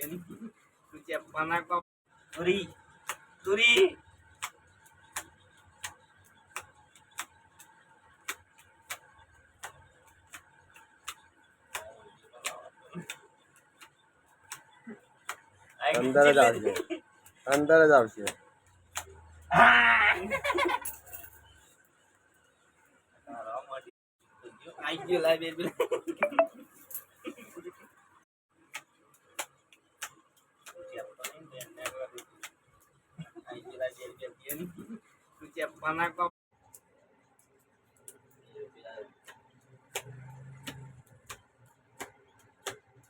तुझ्या पाना का तुरी तुरी અંદર જ આવશે અંદર જ આવશે आई गयो लाइ बेबी तुझ्या पाना का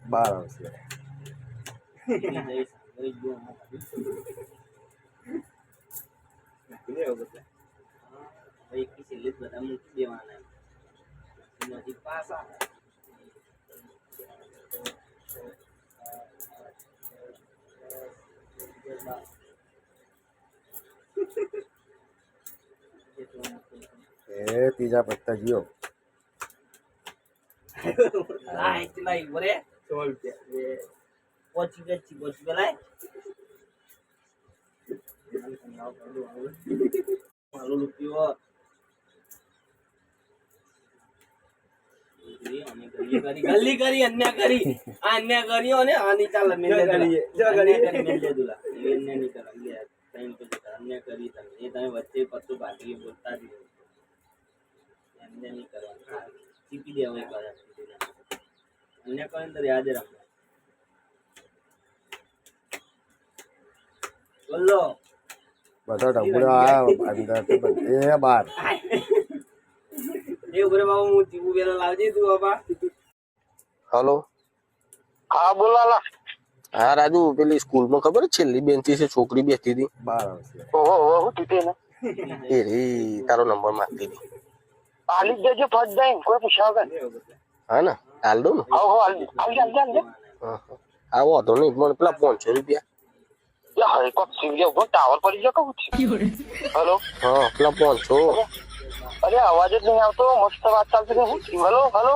બહાર આવશે એ ત્રીજા પત્તા જીઓ गल्ली करी अन्य करियो ने आनी चाल मेले करिए जो करिए मेले दुला अन्य नहीं कर लिया टाइम पे अन्य करी था ये તમે વચ્ચે પત્તું બાકી બોલતા જ अन्य नहीं करवा सीपी देवा एक बार अन्य को अंदर याद रख બોલો બધો ઢબુડો આવ્યો અંદર થી બધે બહાર એ ઉભરે બાબુ હું જીવું વેલા લાવજે તું બાબા હલો હા બોલાલા હા રાજુ પેલી સ્કૂલ માં ખબર છેલ્લી બેન્ચી છે છોકરી બેઠી હતી બહાર આવશે ઓહો હું કીધે ને એ રે તારો નંબર માંગતી હતી આલી દેજો ફટ દઈ કોઈ પૂછાવ કે હા ને હાલ દઉં ને હો આલી આવો તો નહીં પણ પેલા 500 રૂપિયા યા હે કોક સિવિલ ઉપર ટાવર પડી ગયો કહું હેલો હા પેલા 500 અરે અવાજ જ નહીં આવતો મસ્ત વાત ચાલતી છે હેલો હેલો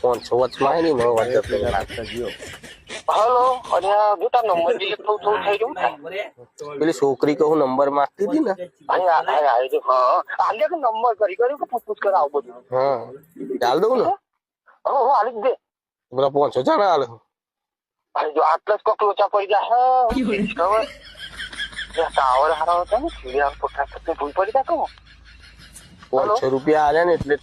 500 વચમાં નહીં મને વાત કરી રાખતા જીઓ હેલો અને બેટા નંબર ડિલીટ થોડું થઈ ગયું પેલી છોકરી કહું નંબર માંગતી હતી ને હા આલે કે નંબર કરી કે પૂછ કરાવ બધું હા ચાલ દઉં ને હો આલી દે પેલા 500 જાણા હાલ અરે જો આટલા જ કોક લોચા પડી જાય ખબર ટાવર હારા હતા ને સિવિલ પોતા ભૂલ પડી જાય કહું 500 રૂપિયા આલ્યા ને એટલે